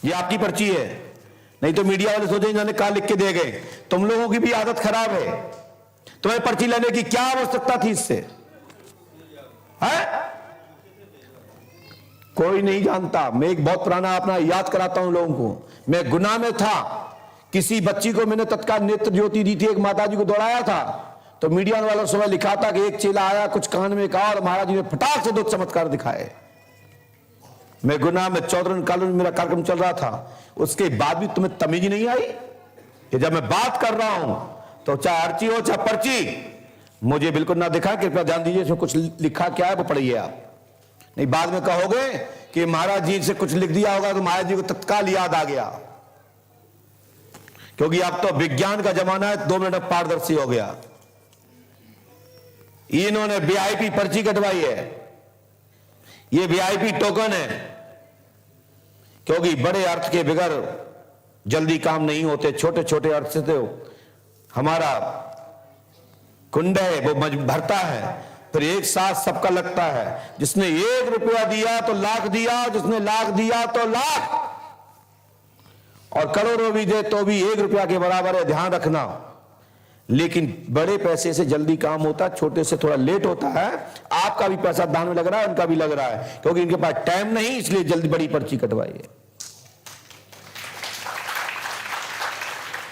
ये आपकी पर्ची है, नहीं तो मीडिया वाले सोचे इन्होंने कहा लिख के दे गए। तुम लोगों की भी आदत खराब है, तुम्हें पर्ची लेने की क्या आवश्यकता थी इससे? है कोई नहीं जानता। मैं एक बहुत पुराना अपना याद कराता हूं लोगों को। मैं गुनाह में था, किसी बच्ची को मैंने तत्काल नेत्र ज्योति दी थी, एक माताजी को दौड़ाया था, तो मीडिया वालों सुबह लिखा था कि एक चेला आया, कुछ कान में कहा और महाराज जी ने फटाक से 2 चमत्कार दिखाए। मैं गुनाह में 14 कालों में मेरा कार्यक्रम चल रहा था, उसके बाद भी तुम्हें तमीज नहीं आई कि जब मैं बात कर रहा हूं तो चाहे अर्ची हो चाहे पर्ची, मुझे बिल्कुल ना दिखा। कृपया ध्यान दीजिए, इसमें कुछ लिखा क्या है वो पढ़िए आप, नहीं बाद में कहोगे कि महाराज जी से कुछ लिख दिया होगा तो महाराज जी को तत्काल याद आ गया। क्योंकि अब तो विज्ञान का जमाना है, 2 मिनट पारदर्शी हो गया। इन्होंने वीआईपी पर्ची कटवाई है, ये वीआईपी टोकन है, क्योंकि बड़े अर्थ के बगैर जल्दी काम नहीं होते। छोटे छोटे अर्थ से तो हमारा कुंड है वो भरता है, फिर एक साथ सबका लगता है। जिसने 1 रुपया दिया तो लाख दिया, जिसने लाख दिया तो लाख, और करोड़ों भी दे तो भी 1 रुपया के बराबर है, ध्यान रखना। लेकिन बड़े पैसे से जल्दी काम होता है, छोटे से थोड़ा लेट होता है। आपका भी पैसा दान में लग रहा है, उनका भी लग रहा है, क्योंकि इनके पास टाइम नहीं, इसलिए जल्दी बड़ी पर्ची कटवाई है।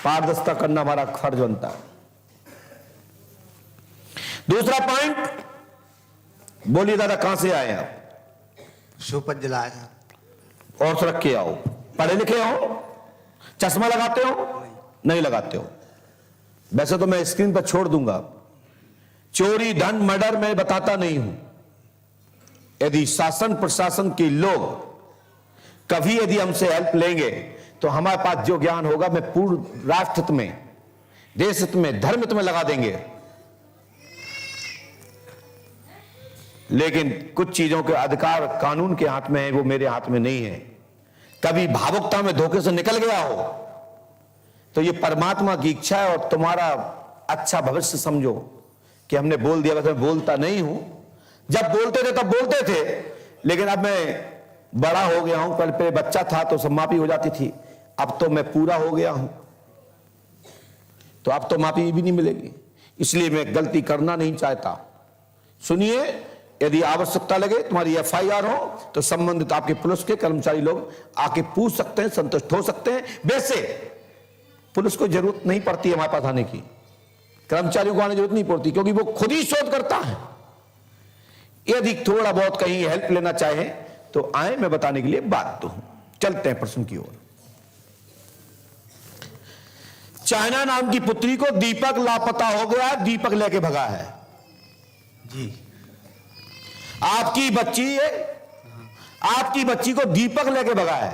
पारदर्शिता करना हमारा फर्ज बनता है। दूसरा पॉइंट बोलिए दादा, कहां से आए आप? सोपत जलाया था। और रख के आओ। पढ़े लिखे हो? चश्मा लगाते हो? नहीं लगाते हो। वैसे तो मैं स्क्रीन पर छोड़ दूंगा। चोरी, धन, मर्डर मैं बताता नहीं हूं। यदि शासन प्रशासन के लोग कभी यदि हमसे हेल्प लेंगे तो हमारे पास जो ज्ञान होगा मैं पूर्ण राष्ट्र हित में, देश हित में, धर्म हित में लगा देंगे। लेकिन कुछ चीजों के अधिकार कानून के हाथ में है, वो मेरे हाथ में नहीं है। कभी भावुकता में धोखे से निकल गया हो तो ये परमात्मा की इच्छा है, और तुम्हारा अच्छा भविष्य समझो कि हमने बोल दिया। वैसे मैं बोलता नहीं हूं, जब बोलते थे तब बोलते थे, लेकिन अब मैं बड़ा हो गया हूं। कल पे बच्चा था तो सब माफी हो जाती थी, अब तो मैं पूरा हो गया हूं, तो अब तो माफी भी नहीं मिलेगी। इसलिए मैं गलती करना नहीं चाहता। सुनिए, यदि आवश्यकता लगे, तुम्हारी एफआईआर हो तो संबंधित आपके पुलिस के कर्मचारी लोग आके पूछ सकते हैं, संतुष्ट हो सकते हैं। वैसे पुलिस को जरूरत नहीं पड़ती हमारे पास आने की, कर्मचारियों को आने की जरूरत नहीं पड़ती, क्योंकि वो खुद ही शोध करता है। यदि थोड़ा बहुत कहीं हेल्प लेना चाहे तो आए, मैं बताने के लिए बात हूं। चलते हैं प्रश्न की ओर। चाइना नाम की पुत्री को दीपक लापता हो गया, दीपक लेके भगा है जी। आपकी बच्ची है, आपकी बच्ची को दीपक लेके भगा है।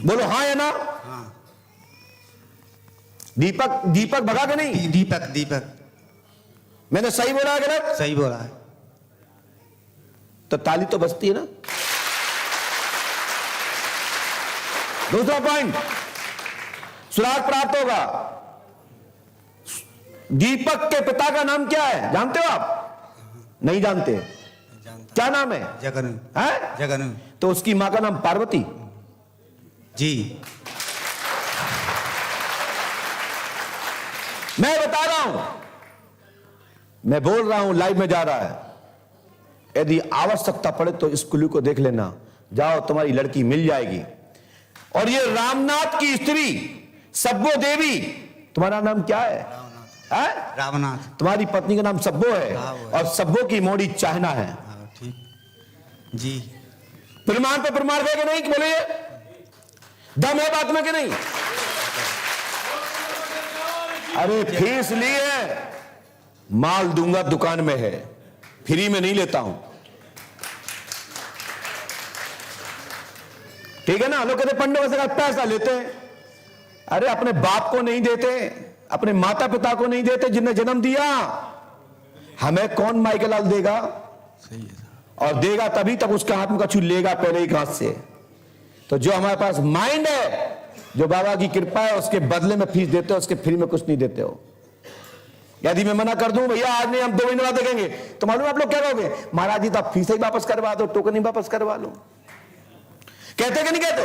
बोलो हाँ या ना? हाँ। दीपक, दीपक भगा के नहीं? दीपक, दीपक। मैंने सही बोला है गलत? सही बोला है। तो ताली तो बजती है ना। दूसरा पॉइंट सुराग प्राप्त होगा। दीपक के पिता का नाम क्या है जानते हो आप? नहीं जानते? क्या नाम है? जगनू। है जगनू। तो उसकी मां का नाम पार्वती। जी। मैं बता रहा हूं, मैं बोल रहा हूं, लाइव में जा रहा है। यदि आवश्यकता पड़े तो इस कुल्लू को देख लेना, जाओ तुम्हारी लड़की मिल जाएगी। और ये रामनाथ की स्त्री सब्बो देवी, तुम्हारा नाम क्या है? रामनाथ। तुम्हारी पत्नी का नाम सब्बो है, और सब्बो की मोड़ी चाहना है। ठीक जी। प्रमाण पे प्रमाण है कि नहीं? बोलिए, दम है बात में कि नहीं? अरे फीस ली है, माल दूंगा, दुकान में है, फ्री में नहीं लेता हूं। ठीक है ना? लोग कहते पंडित से पैसा लेते हैं। अरे अपने बाप को नहीं देते, अपने माता पिता को नहीं देते जिन्हें जन्म दिया। हमें कौन माइकलाल देगा? सही है। और देगा तभी तक उसका हाथ में कछु लेगा पहले ही हाथ से। तो जो हमारे पास माइंड है, जो बाबा की कृपा है, उसके बदले में फीस देते हो, उसके फ्री में कुछ नहीं देते हो। यदि मैं मना कर दूं भैया आज नहीं, हम 2 महीने बाद देखेंगे, तो मालूम आप लोग क्या कहोगे? महाराज जी तो आप फीस ही वापस करवा दो, टोकन ही वापस करवा लो। कहते कि नहीं कहते?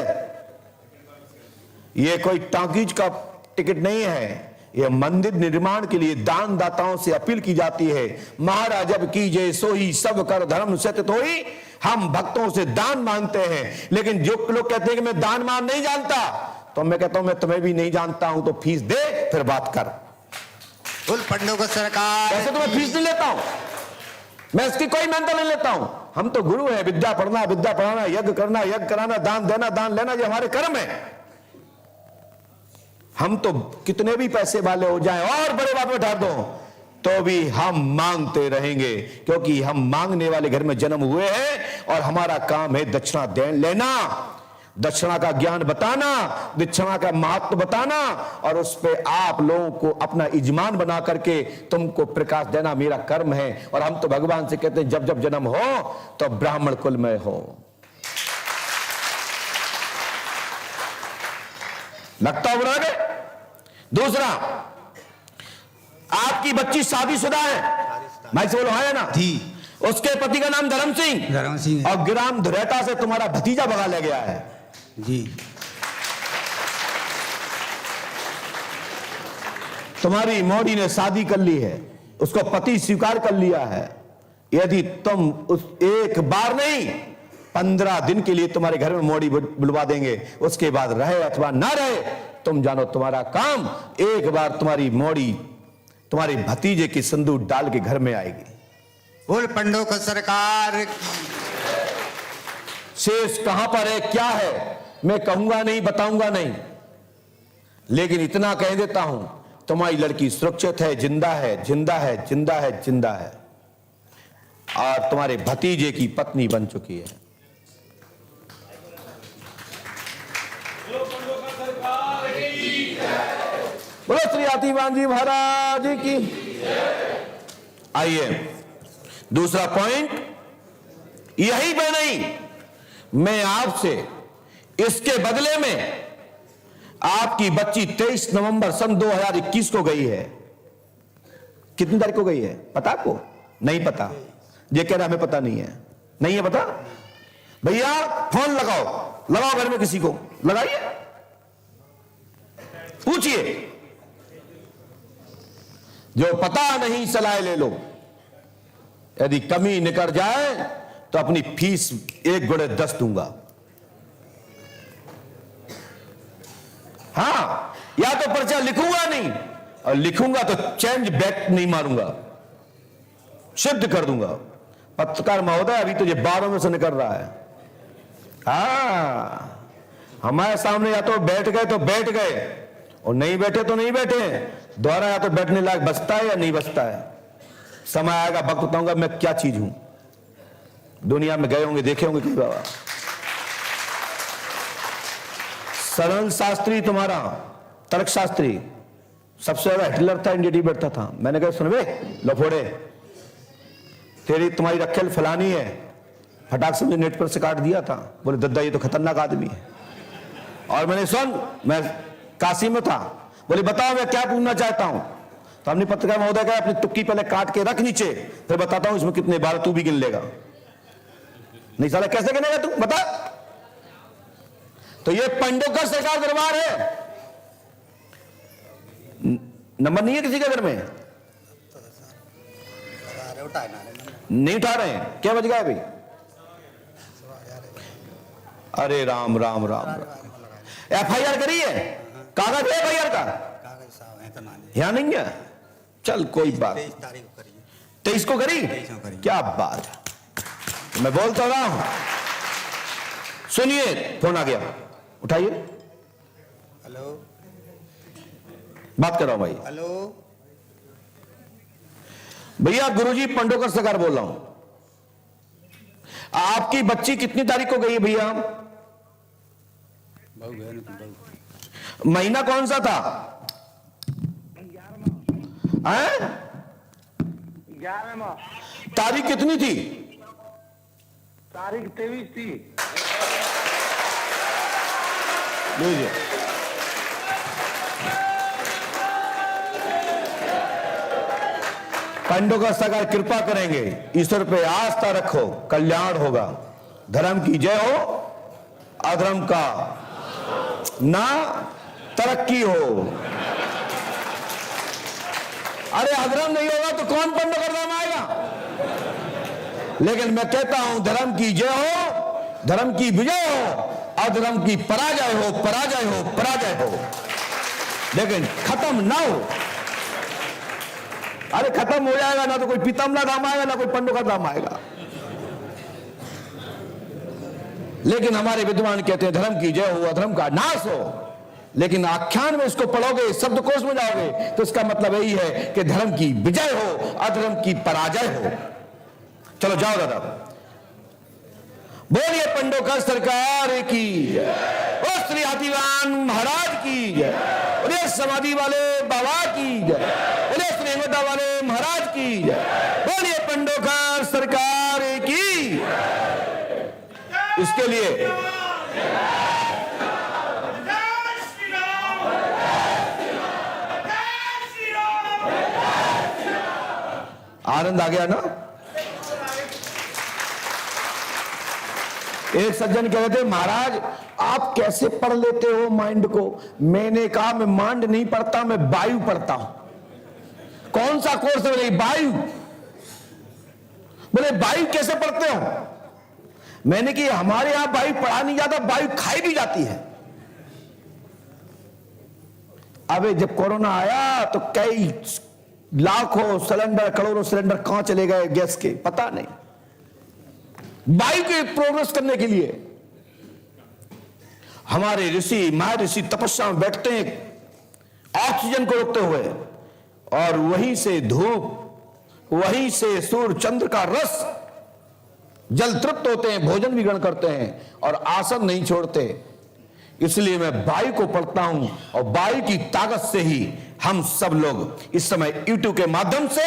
ये कोई टाकीज का टिकट नहीं है, यह मंदिर निर्माण के लिए दान दाताओं से अपील की जाती है। महाराज जब कीजिए सो ही सब कर धर्म सत्य तो ही। हम भक्तों से दान मांगते हैं, लेकिन जो लोग कहते हैं कि मैं दान मान नहीं जानता, तो मैं कहता हूं मैं तुम्हें भी नहीं जानता हूं, तो फीस दे फिर बात कर। बोल पंडों को सरकार। ऐसे तो मैं फीस नहीं लेता हूं, मैं इसकी कोई मेहनत नहीं लेता हूं। हम तो गुरु हैं, विद्या पढ़ना, विद्या पढ़ाना, यज्ञ करना, यज्ञ कराना, दान देना, दान लेना, ये हमारे कर्म है। हम तो कितने भी पैसे वाले हो जाएं और बड़े बात में ठार दो, तो भी हम मांगते रहेंगे, क्योंकि हम मांगने वाले घर में जन्म हुए हैं और हमारा काम है दक्षिणा लेना, दक्षिणा का ज्ञान बताना, दक्षिणा का महत्व बताना, और उस पे आप लोगों को अपना यजमान बना करके तुमको प्रकाश देना मेरा कर्म है। और हम तो भगवान से कहते हैं जब जब जन्म हो तो ब्राह्मण कुल में हो। लगता हो आगे। दूसरा, आपकी बच्ची शादीशुदा है, मैं से बोलो है ना जी। उसके पति का नाम धर्म सिंह, और ग्राम धुरैता से तुम्हारा भतीजा भगा ले गया है जी। तुम्हारी मौड़ी ने शादी कर ली है, उसको पति स्वीकार कर लिया है। यदि तुम उस एक बार नहीं 15 दिन के लिए तुम्हारे घर में मौड़ी बुलवा देंगे, उसके बाद रहे अथवा ना रहे तुम जानो तुम्हारा काम। एक बार तुम्हारी मौड़ी तुम्हारे भतीजे की संदूक डाल के घर में आएगी। बोल पंडों को सरकार। शेष कहां पर है क्या है मैं कहूंगा नहीं, बताऊंगा नहीं, लेकिन इतना कह देता हूं तुम्हारी लड़की सुरक्षित है, जिंदा है, जिंदा है, जिंदा है, जिंदा है, और तुम्हारे भतीजे की पत्नी बन चुकी है। बोलो श्री आतिवान जी महाराज की। आइए दूसरा पॉइंट यही पे नहीं, मैं आपसे इसके बदले में आपकी बच्ची 23 नवंबर सन 2021 को गई है। कितनी तारीख को गई है पता आपको? नहीं पता, ये कह रहा हमें पता नहीं है। नहीं है पता? भैया फोन लगाओ, लगाओ घर में किसी को लगाइए, पूछिए, जो पता नहीं सलाह ले लो। यदि कमी निकल जाए तो अपनी फीस 1 गुणे 10 दूंगा। हाँ, या तो पर्चा लिखूंगा नहीं, और लिखूंगा तो चेंज बैक नहीं मारूंगा, सिद्ध कर दूंगा। पत्रकार महोदय अभी तो ये 12 में से निकल रहा है। हाँ, हमारे सामने या तो बैठ गए और नहीं बैठे तो नहीं बैठे, द्वारा या तो बैठने लायक बचता है या नहीं बचता है। समय आएगा, वक्त बताऊंगा मैं क्या चीज हूं। दुनिया में गए होंगे, देखे होंगे कई बाबा। सरल शास्त्री तुम्हारा तर्क शास्त्री सबसे ज्यादा हिटलर था, इंडिया बैठता था। मैंने कहा सुन बे लफोड़े, तेरी तुम्हारी रखेल फलानी है, फटाक से मुझे नेट पर से काट दिया था। बोले दद्दा ये तो खतरनाक आदमी है। और मैंने सुन, मैं काशी में था, बोले बताओ मैं क्या पूछना चाहता हूं। तो हमने पत्रकार महोदय कहा अपनी तुक्की पहले काट के रख नीचे, फिर बताता हूं इसमें कितने बार तू भी गिन लेगा। नहीं साला कैसे गिनेगा तू बता। तो ये पंडों का सरकार दरबार है, नंबर नहीं है किसी के घर में, नहीं उठा रहे हैं। क्या बज गया अभी? अरे राम राम राम राम। FIR करी है? कागज है FIR का? यहाँ नहीं है? चल कोई बात। 23 को करी? क्या बात है, मैं बोलता रहा हूं। सुनिए, फोन आ गया, उठाइए। हेलो, बात कर रहा हूं भाई। हेलो भैया, गुरुजी पंडोकर सरकार बोल रहा हूं। आपकी बच्ची कितनी तारीख को गई है भैया? महीना कौन सा था? 11वां। तारीख कितनी थी? तारीख 23 थी। लीजिए। पंडोकर सरकार कृपा करेंगे, ईश्वर पे आस्था रखो, कल्याण होगा। धर्म की जय हो, अधर्म का ना तरक्की हो। अरे अधर्म नहीं होगा तो कौन पंडों का नाम आएगा? लेकिन मैं कहता हूं धर्म की जय हो, धर्म की विजय हो, अधर्म की पराजय हो, पराजय हो, पराजय हो, लेकिन खत्म ना हो। अरे खत्म हो जाएगा ना तो कोई पीतमला धाम आएगा ना कोई पंडों का धाम आएगा। लेकिन हमारे विद्वान कहते हैं धर्म की जय हो, अधर्म का नाश हो। लेकिन आख्यान में इसको पढ़ोगे, शब्दकोश में जाओगे तो इसका मतलब यही है कि धर्म की विजय हो, अधर्म की पराजय हो। चलो जाओ दादा, बोलिए पंडोकर सरकार की, ओ श्री हाथीवान महाराज की, बोलिए समाधि वाले बाबा की, बोलिए श्री हेमता वाले महाराज की, बोलिए पंडोकर सरकार की। इसके लिए आनंद आ गया ना। एक सज्जन कह रहे थे महाराज आप कैसे पढ़ लेते हो माइंड को? मैंने कहा मैं माइंड नहीं पढ़ता, मैं वायु पढ़ता हूं। कौन सा कोर्स है? बोले वायु। बोले वायु कैसे पढ़ते हो? मैंने कि हमारे यहां वायु पढ़ा नहीं जाता, वायु खाई भी जाती है। अबे जब कोरोना आया तो कई लाखों सिलेंडर, करोड़ों सिलेंडर कहां चले गए गैस के पता नहीं। वायु के प्रोग्रेस करने के लिए हमारे ऋषि महर्षि तपस्या में बैठते हैं ऑक्सीजन को रोकते हुए, और वहीं से धूप, वहीं से सूर्य चंद्र का रस, जल तृप्त होते हैं, भोजन भी ग्रहण करते हैं और आसन नहीं छोड़ते। इसलिए मैं वायु को पढ़ता हूं और वायु की ताकत से ही हम सब लोग इस समय यूट्यूब के माध्यम से,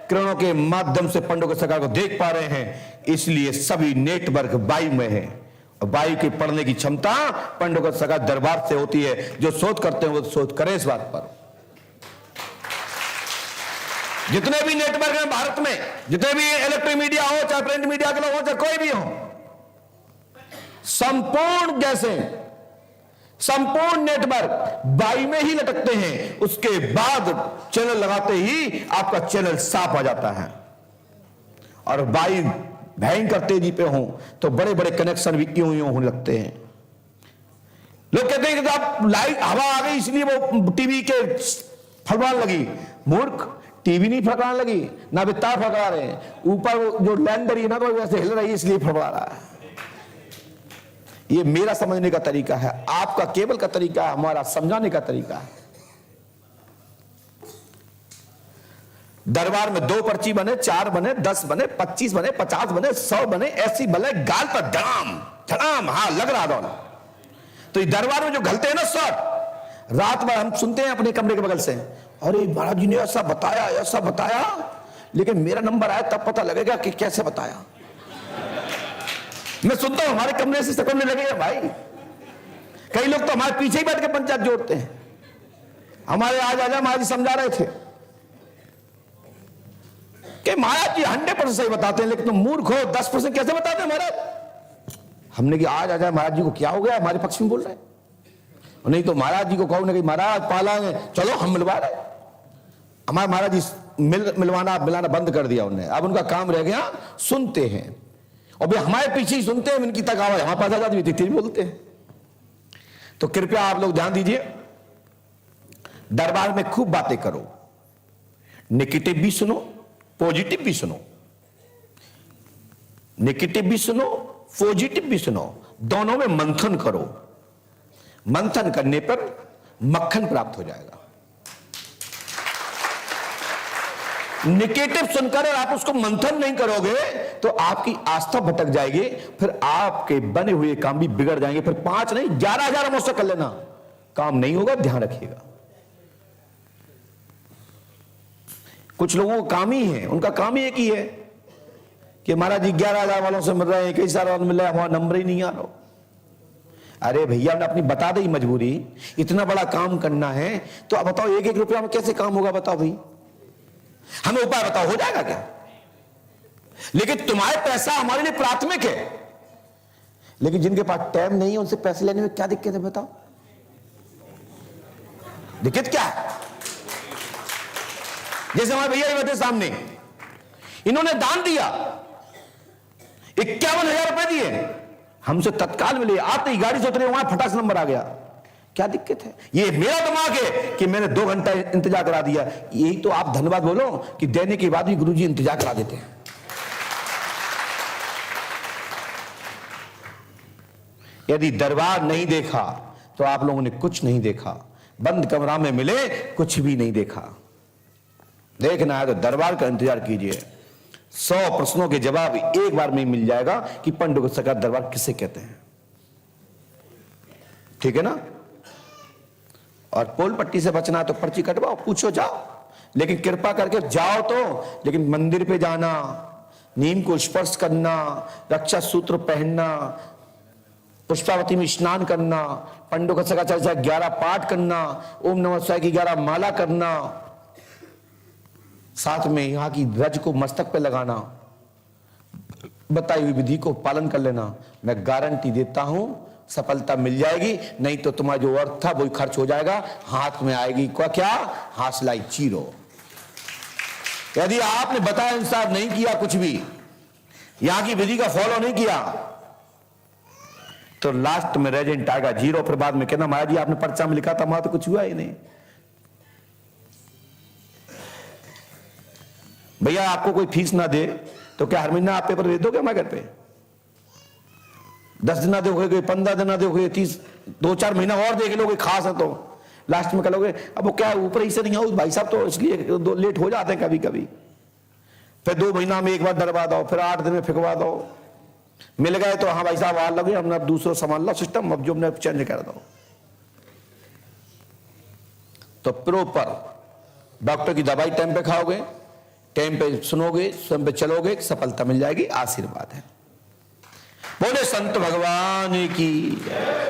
किरणों के माध्यम से पंडोकर सरकार को देख पा रहे हैं। इसलिए सभी नेटवर्क वायु में है। वायु की पढ़ने की क्षमता पंडोकर सरकार दरबार से होती है। जो शोध करते हैं वो शोध करें इस बात पर। जितने भी नेटवर्क हैं भारत में, जितने भी इलेक्ट्रिक मीडिया हो, चाहे प्रिंट मीडिया के लोग हो, चाहे कोई भी हो, संपूर्ण जैसे संपूर्ण नेटवर्क वायु में ही लटकते हैं। उसके बाद चैनल लगाते ही आपका चैनल साफ आ जाता है। और वायु भयंकर तेजी पे हो तो बड़े बड़े कनेक्शन भी यूं यूं होने लगते हैं। लोग कहते हैं कि आप लाइट हवा आ गई इसलिए वो टीवी के फड़फड़ाने लगी। मूर्ख, टीवी नहीं फड़फड़ाने लगी, ना भी तार फड़फड़ा रहे हैं, ऊपर जो लैंडर है ना तो वैसे हिल रही है इसलिए फड़फड़ा रहा है। ये मेरा समझने का तरीका है, आपका केबल का तरीका है, हमारा समझाने का तरीका है। दरबार में 2 पर्ची बने, 4 बने, 10 बने, 25 बने, 50 बने, 100 बने, ऐसी बने गाल पर धड़ाम धड़ाम, हाँ लग रहा था। तो ये दरबार में जो घलते हैं ना सर, रात भर हम सुनते हैं अपने कमरे के बगल से, अरे महाराज जी ने ऐसा बताया, लेकिन मेरा नंबर आया तब पता लगेगा कि कैसे बताया। मैं सुनता हूं हमारे कमरे से सकने लगे भाई। कई लोग तो हमारे पीछे ही बैठ के पंचायत जोड़ते हैं। हमारे आज आजा महाराज जी समझा रहे थे कि महाराज जी 100% सही बताते हैं, लेकिन तुम मूर्ख हो, 10% कैसे बताते हैं महाराज? हमने कि आज आजा महाराज जी को क्या हो गया, हमारे पक्ष में बोल रहे हैं। नहीं तो महाराज जी को कहो ना कि महाराज पाला चलो हम मिलवा रहे। हमारे महाराज जी मिलवाना बंद कर दिया उन्होंने। अब उनका काम रह गया सुनते हैं, और भी हमारे पीछे ही सुनते हैं। इनकी तक आवाज हमारे पास आ जाती है, बोलते हैं। तो कृपया आप लोग ध्यान दीजिए, दरबार में खूब बातें करो, नेगेटिव भी सुनो, पॉजिटिव भी सुनो। नेगेटिव भी सुनो, पॉजिटिव भी सुनो, दोनों में मंथन करो। मंथन करने पर मक्खन प्राप्त हो जाएगा। नेगेटिव सुनकर आप उसको मंथन नहीं करोगे तो आपकी आस्था भटक जाएगी, फिर आपके बने हुए काम भी बिगड़ जाएंगे। फिर 5 नहीं 11,000 मुझसे कर लेना, काम नहीं होगा, ध्यान रखिएगा। कुछ लोगों का काम ही है, उनका काम ही एक ही है कि महाराज जी 11,000 वालों से मिल रहे हैं, कई सारे वालों मिल रहे हैं, हमारा नंबर ही नहीं आ रहा। अरे भैया ने अपनी बता दी मजबूरी, इतना बड़ा काम करना है तो अब बताओ 1-1 रुपया में कैसे काम होगा? बताओ भाई, हमें उपाय बताओ, हो जाएगा क्या? लेकिन तुम्हारे पैसा हमारे लिए प्राथमिक है। लेकिन जिनके पास टाइम नहीं है उनसे पैसे लेने में क्या दिक्कत है बताओ? दिक्कत क्या है? जैसे हमारे भैया ही बैठे सामने, इन्होंने दान दिया, 51,000 रुपए दिए, हमसे तत्काल मिले, आते ही गाड़ी से उतरे, वहां फटाक से नंबर आ गया। क्या दिक्कत है? ये मेरा दिमाग है कि मैंने 2 घंटा इंतजार करा दिया। यही तो आप धन्यवाद बोलो कि देने के बाद भी गुरुजी इंतजार करा देते हैं। यदि दरबार नहीं देखा तो आप लोगों ने कुछ नहीं देखा। बंद कमरा में मिले, कुछ भी नहीं देखा। देखना है तो दरबार का इंतजार कीजिए। 100 प्रश्नों के जवाब एक बार में ही मिल जाएगा कि पंडुका सरकार दरबार किसे कहते हैं। ठीक है ना? और पोल पट्टी से बचना है तो पर्ची कटवाओ, पूछो, जाओ, लेकिन कृपा करके जाओ तो। लेकिन मंदिर पे जाना, नीम को स्पर्श करना, रक्षा सूत्र पहनना, पुष्पावती में स्नान करना, पंडुका सरकार चर्चा 11 पाठ करना, ओम नमः शिवाय की 11 माला करना, साथ में यहां की रज को मस्तक पे लगाना, बताई हुई विधि को पालन कर लेना, मैं गारंटी देता हूं सफलता मिल जाएगी। नहीं तो तुम्हारा जो अर्थ था वही खर्च हो जाएगा, हाथ में आएगी क्या? हासलाई चीरो। यदि आपने बताया अनुसार नहीं किया, कुछ भी यहां की विधि का फॉलो नहीं किया, तो लास्ट में रेजेंट आएगा 0। फिर बाद में कहना महाराज जी आपने पर्चा में लिखा था, वहां तो कुछ हुआ ही नहीं। भैया आपको कोई फीस ना दे तो क्या हर महीना आप पेपर दे दोगे हमारे घर पे? 10 दिन ना दोगे, 15 दिन ना दोगे, 30, 2-4 महीना और देख लोगे, खास है तो लास्ट में कहोगे अब वो क्या ऊपर ही से नहीं हो भाई साहब, तो इसलिए लेट हो जाते हैं कभी कभी। फिर 2 महीना में एक बार डरवा दो, फिर 8 दिन में फिकवा दो। मिल गए तो हाँ भाई साहब आ लगे, हमने अब दूसरा संभाल लो सिस्टम, अब जो हमने चेंज कर दो। तो प्रॉपर डॉक्टर की दवाई टाइम पे खाओगे, टाइम पे सुनोगे, टाइम पे चलोगे, सफलता मिल जाएगी। आशीर्वाद है। बोले संत भगवान की,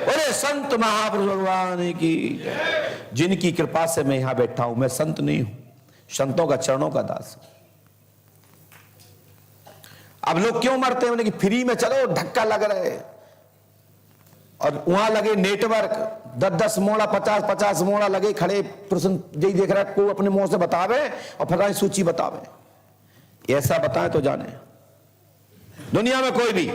बोले संत महापुरुष भगवान की। जिनकी कृपा से मैं यहां बैठा हूं, मैं संत नहीं हूं, संतों का चरणों का दास हूं। अब लोग क्यों मरते हैं? कि फ्री में चलो, धक्का लग रहे, और वहां लगे नेटवर्क 10-10 मोड़ा, 50-50 मोड़ा लगे खड़े, प्रश्न यही देख रहा है, को अपने मुंह से बतावे और फटाई सूची बतावे। ऐसा बताएं तो जाने दुनिया में कोई भी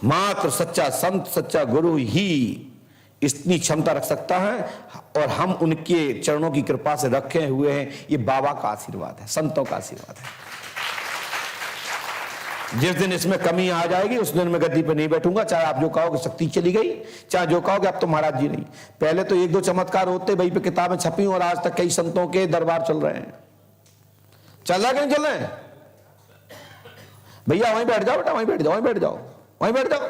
मात्र सच्चा संत, सच्चा गुरु ही इतनी क्षमता रख सकता है, और हम उनके चरणों की कृपा से रखे हुए हैं। ये बाबा का आशीर्वाद है, संतों का आशीर्वाद है। जिस दिन इसमें कमी आ जाएगी उस दिन मैं गद्दी पे नहीं बैठूंगा, चाहे आप जो कहोगे शक्ति चली गई, चाहे जो कहोगे अब तो महाराज जी नहीं। पहले तो 1-2 चमत्कार होते, वही पे किताबें छपी, और आज तक कई संतों के दरबार चल रहे हैं। चल रहा कि नहीं चल रहे हैं? भैया वहीं बैठ जाओ बेटा, वहीं बैठ जाओ, वहीं बैठ जाओ, वहीं बैठ जाओ।